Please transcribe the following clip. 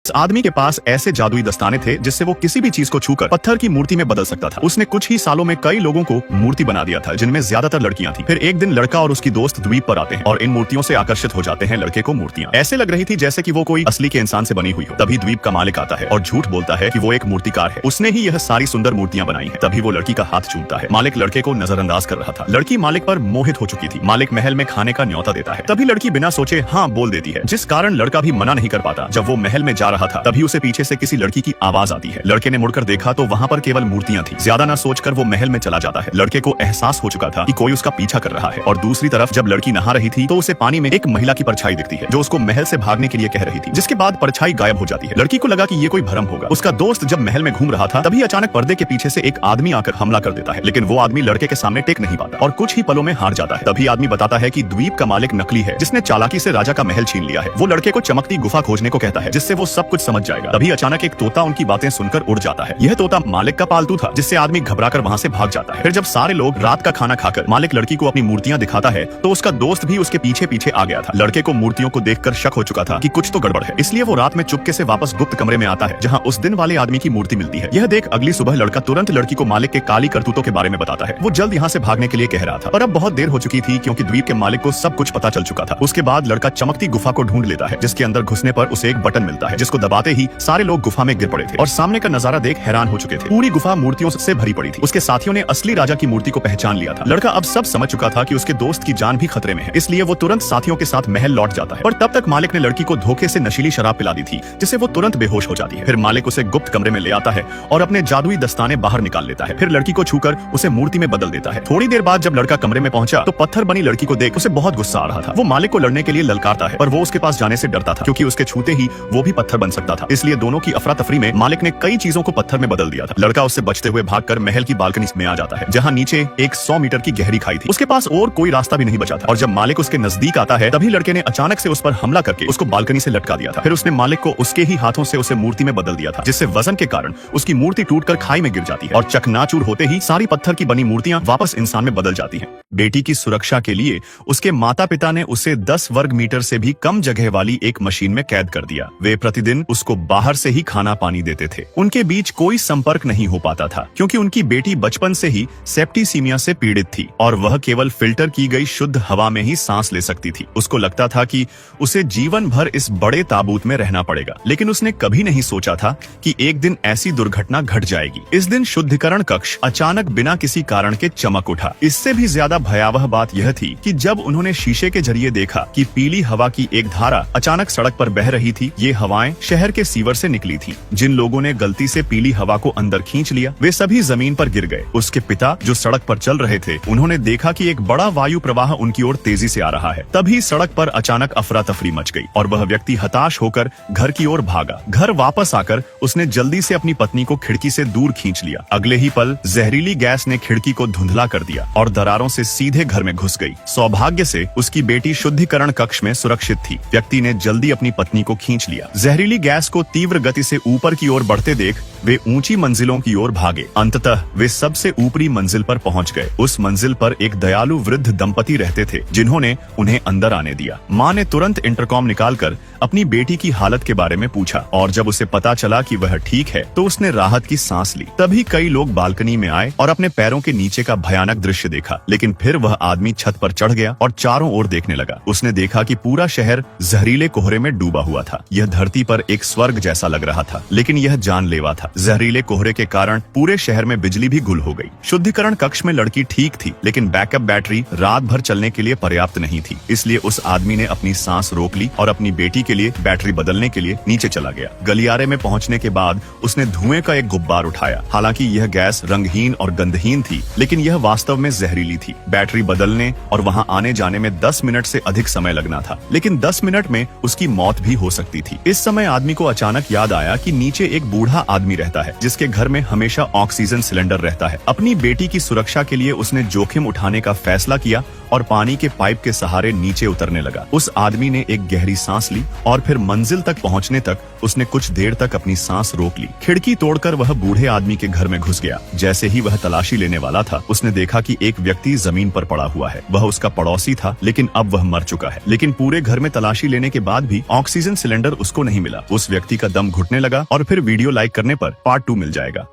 इस आदमी के पास ऐसे जादुई दस्ताने थे जिससे वो किसी भी चीज को छूकर पत्थर की मूर्ति में बदल सकता था। उसने कुछ ही सालों में कई लोगों को मूर्ति बना दिया था, जिनमें ज्यादातर लड़कियां थी। फिर एक दिन लड़का और उसकी दोस्त द्वीप पर आते हैं और इन मूर्तियों से आकर्षित हो जाते हैं। लड़के को मूर्तियां ऐसे लग रही थी जैसे कि वो कोई असली के इंसान से बनी हुई हो। तभी द्वीप का मालिक आता है और झूठ बोलता है कि वो एक मूर्तिकार है, उसने ही यह सारी सुंदर मूर्तियां बनाई है। तभी वो लड़की का हाथ चूमता है। मालिक लड़के को नजरअंदाज कर रहा था। लड़की मालिक पर मोहित हो चुकी थी। मालिक महल में खाने का न्योता देता है। तभी लड़की बिना सोचे हाँ बोल देती है, जिस कारण लड़का भी मना नहीं कर पाता। जब वो महल में जा रहा था तभी उसे पीछे से किसी लड़की की आवाज आती है। लड़के ने मुड़कर देखा तो वहाँ पर केवल मूर्तियां थी। ज्यादा ना सोचकर वो महल में चला जाता है। लड़के को एहसास हो चुका था कि कोई उसका पीछा कर रहा है। और दूसरी तरफ जब लड़की नहा रही थी तो उसे पानी में एक महिला की परछाई दिखती है जो उसको महल से भागने के लिए कह रही थी, जिसके बाद परछाई गायब हो जाती है। लड़की को लगा कि ये कोई भ्रम होगा। उसका दोस्त जब महल में घूम रहा था तभी अचानक पर्दे के पीछे से एक आदमी आकर हमला कर देता है, लेकिन वो आदमी लड़के के सामने टेक नहीं पाता और कुछ ही पलों में हार जाता है। तभी आदमी बताता है कि द्वीप का मालिक नकली है, जिसने चालाकी से राजा का महल छीन लिया है। वो लड़के को चमकती गुफा खोजने को कहता है, जिससे वो सब कुछ समझ जाएगा। तभी अचानक एक तोता उनकी बातें सुनकर उड़ जाता है। यह तोता मालिक का पालतू था, जिससे आदमी घबराकर वहाँ से भाग जाता है। फिर जब सारे लोग रात का खाना खाकर मालिक लड़की को अपनी मूर्तियां दिखाता है तो उसका दोस्त भी उसके पीछे पीछे आ गया था। लड़के को मूर्तियों को देखकर शक हो चुका था कि कुछ तो गड़बड़ है, इसलिए वो रात में चुपके से वापस गुप्त कमरे में आता है जहाँ उस दिन वाले आदमी की मूर्ति मिलती है। यह देख अगली सुबह लड़का तुरंत लड़की को मालिक के काली करतूतों के बारे में बताता है। वो जल्द यहाँ से भागने के लिए कह रहा था, पर अब बहुत देर हो चुकी थी क्योंकि द्वीप के मालिक को सब कुछ पता चल चुका था। उसके बाद लड़का चमकती गुफा को ढूंढ लेता है, जिसके अंदर घुसने पर उसे एक बटन मिलता है, जिसको दबाते ही सारे लोग गुफा में गिर पड़े थे और सामने का नजारा देख हैरान हो चुके थे। पूरी गुफा मूर्तियों से भरी पड़ी थी। उसके साथियों ने असली राजा की मूर्ति को पहचान लिया था। लड़का अब सब समझ चुका था कि उसके दोस्त की जान भी खतरे में है, इसलिए वो तुरंत साथियों के साथ महल लौट जाता है। पर तब तक मालिक ने लड़की को धोखे से नशीली शराब पिला दी थी, जिससे वो तुरंत बेहोश हो जाती है। फिर मालिक उसे गुप्त कमरे में ले आता है और अपने जादुई दस्ताने बाहर निकाल लेता है। फिर लड़की को छूकर उसे मूर्ति में बदल देता है। थोड़ी देर बाद जब लड़का कमरे में पहुंचा तो पत्थर बनी लड़की को देख उसे बहुत गुस्सा आ रहा था। वो मालिक को लड़ने के लिए ललकारता है, पर वो उसके पास जाने से डरता था क्योंकि उसके छूते ही वो भी पत्थर बन सकता था। इसलिए दोनों की अफरा तफरी में मालिक ने कई चीजों को पत्थर में बदल दिया था। लड़का उससे बचते हुए भागकर महल की बालकनी में आ जाता है, जहाँ नीचे एक 100 मीटर की गहरी खाई थी। उसके पास और कोई रास्ता भी नहीं बचा था और जब मालिक उसके नजदीक आता है तभी लड़के ने अचानक से उस पर हमला करके उसको बालकनी से लटका दिया था। फिर उसने मालिक को उसके ही हाथों से उसे मूर्ति में बदल दिया था, जिससे वजन के कारण उसकी मूर्ति टूटकर खाई में गिर जाती है और चकनाचूर होते ही सारी पत्थर की बनी मूर्तियां वापस इंसान में बदल जाती हैं। बेटी की सुरक्षा के लिए उसके माता पिता ने उसे 10 वर्ग मीटर से भी कम जगह वाली एक मशीन में कैद कर दिया। वे प्रतिदिन उसको बाहर से ही खाना पानी देते थे। उनके बीच कोई संपर्क नहीं हो पाता था क्योंकि उनकी बेटी बचपन से ही सेप्टिसीमिया से पीड़ित थी और वह केवल फिल्टर की गई शुद्ध हवा में ही सांस ले सकती थी। उसको लगता था कि उसे जीवन भर इस बड़े ताबूत में रहना पड़ेगा, लेकिन उसने कभी नहीं सोचा था कि एक दिन ऐसी दुर्घटना घट जाएगी। इस दिन शुद्धिकरण कक्ष अचानक बिना किसी कारण के चमक उठा। इससे भी ज्यादा भयावह बात यह थी कि जब उन्होंने शीशे के जरिए देखा कि पीली हवा की एक धारा अचानक सड़क पर बह रही थी। ये हवाएं शहर के सीवर से निकली थी। जिन लोगों ने गलती से पीली हवा को अंदर खींच लिया वे सभी जमीन पर गिर गए। उसके पिता जो सड़क पर चल रहे थे उन्होंने देखा कि एक बड़ा वायु प्रवाह उनकी ओर तेजी से आ रहा है। तभी सड़क पर अचानक अफरा तफरी मच गई और वह व्यक्ति हताश होकर घर की ओर भागा। घर वापस आकर उसने जल्दी से अपनी पत्नी को खिड़की से दूर खींच लिया। अगले ही पल जहरीली गैस ने खिड़की को धुंधला कर दिया और दरारों से सीधे घर में घुस गई। सौभाग्य से उसकी बेटी शुद्धिकरण कक्ष में सुरक्षित थी। व्यक्ति ने जल्दी अपनी पत्नी को खींच लिया। जहरीली गैस को तीव्र गति से ऊपर की ओर बढ़ते देख वे ऊंची मंजिलों की ओर भागे। अंततः वे सबसे ऊपरी मंजिल पर पहुंच गए। उस मंजिल पर एक दयालु वृद्ध दंपति रहते थे जिन्होंने उन्हें अंदर आने दिया। माँ ने तुरंत इंटरकॉम निकालकर अपनी बेटी की हालत के बारे में पूछा और जब उसे पता चला कि वह ठीक है तो उसने राहत की सांस ली। तभी कई लोग बालकनी में आए और अपने पैरों के नीचे का भयानक दृश्य देखा, लेकिन फिर वह आदमी छत पर चढ़ गया और चारों ओर देखने लगा। उसने देखा कि पूरा शहर जहरीले कोहरे में डूबा हुआ था। यह धरती पर एक स्वर्ग जैसा लग रहा था, लेकिन यह जानलेवा था। जहरीले कोहरे के कारण पूरे शहर में बिजली भी गुल हो गई। शुद्धिकरण कक्ष में लड़की ठीक थी, लेकिन बैकअप बैटरी रात भर चलने के लिए पर्याप्त नहीं थी। इसलिए उस आदमी ने अपनी सांस रोक ली और अपनी बेटी के लिए बैटरी बदलने के लिए नीचे चला गया। गलियारे में पहुंचने के बाद उसने धुएं का एक गुब्बार उठाया। हालांकि यह गैस रंगहीन और गंधहीन थी, लेकिन यह वास्तव में जहरीली थी। बैटरी बदलने और वहां आने जाने में 10 मिनट से अधिक समय लगना था, लेकिन 10 मिनट में उसकी मौत भी हो सकती थी। इस समय आदमी को अचानक याद आया कि नीचे एक बूढ़ा आदमी कहता है, जिसके घर में हमेशा ऑक्सीजन सिलेंडर रहता है। अपनी बेटी की सुरक्षा के लिए उसने जोखिम उठाने का फैसला किया और पानी के पाइप के सहारे नीचे उतरने लगा। उस आदमी ने एक गहरी सांस ली और फिर मंजिल तक पहुंचने तक उसने कुछ देर तक अपनी सांस रोक ली। खिड़की तोड़कर वह बूढ़े आदमी के घर में घुस गया। जैसे ही वह तलाशी लेने वाला था, उसने देखा कि एक व्यक्ति जमीन पर पड़ा हुआ है। वह उसका पड़ोसी था, लेकिन अब वह मर चुका है। लेकिन पूरे घर में तलाशी लेने के बाद भी ऑक्सीजन सिलेंडर उसको नहीं मिला। उस व्यक्ति का दम घुटने लगा और फिर वीडियो लाइक करने पर पार्ट 2 मिल जाएगा।